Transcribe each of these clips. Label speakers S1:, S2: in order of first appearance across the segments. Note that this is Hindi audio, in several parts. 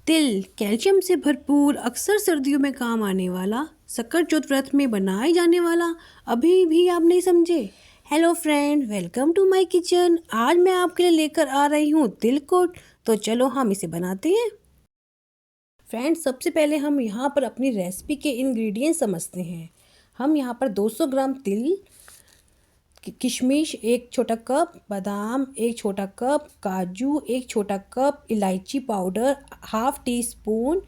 S1: तिल कैल्शियम से भरपूर, अक्सर सर्दियों में काम आने वाला, सकट चौथ व्रत में बनाए जाने वाला। अभी भी आप नहीं समझे? Hello friend, welcome to my kitchen. आज मैं आपके लिए लेकर आ रही हूँ तिलकुट। तो चलो हम इसे बनाते हैं। फ्रेंड्स, सबसे पहले हम यहाँ पर अपनी रेसिपी के इंग्रेडिएंट्स समझते हैं। हम यहाँ पर 200 ग्राम तिल, किशमिश 1 छोटा कप, बादाम 1 छोटा कप, काजू 1 छोटा कप, इलायची पाउडर हाफ टी स्पून,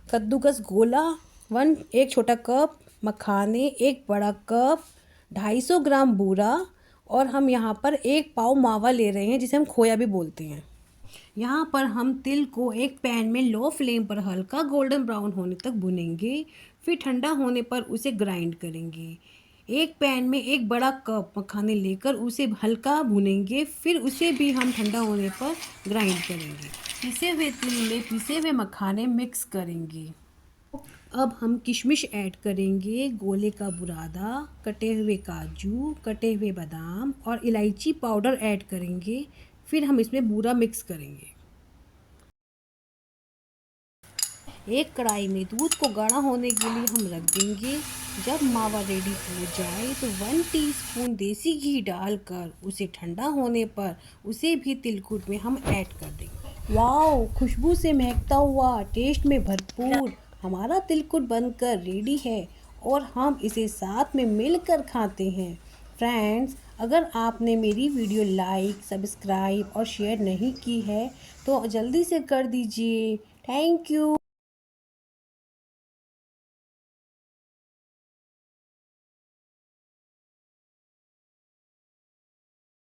S1: कद्दूकस गोला 1 छोटा कप, मखाने 1 बड़ा कप, 250 ग्राम बूरा, और हम यहाँ पर 1 पाव मावा ले रहे हैं जिसे हम खोया भी बोलते हैं। यहाँ पर हम तिल को एक पैन में लो फ्लेम पर हल्का गोल्डन ब्राउन होने तक भुनेंगे। फिर ठंडा होने पर उसे ग्राइंड करेंगे। एक पैन में 1 बड़ा कप मखाने लेकर उसे हल्का भुनेंगे। फिर उसे भी हम ठंडा होने पर ग्राइंड करेंगे। पिसे हुए तिल में पिसे हुए मखाने मिक्स करेंगे। अब हम किशमिश ऐड करेंगे, गोले का बुरादा, कटे हुए काजू, कटे हुए बादाम और इलायची पाउडर ऐड करेंगे। फिर हम इसमें बूरा मिक्स करेंगे। एक कढ़ाई में दूध को गाढ़ा होने के लिए हम रख देंगे। जब मावा रेडी हो जाए तो 1 टीस्पून देसी घी डालकर उसे ठंडा होने पर उसे भी तिलकुट में हम ऐड कर देंगे। वाओ, खुशबू से महकता हुआ, टेस्ट में भरपूर हमारा तिलकुट बनकर रेडी है और हम इसे साथ में मिलकर खाते हैं। फ्रेंड्स, अगर आपने मेरी वीडियो लाइक, सब्सक्राइब और शेयर नहीं की है तो जल्दी से कर दीजिए। Thank you.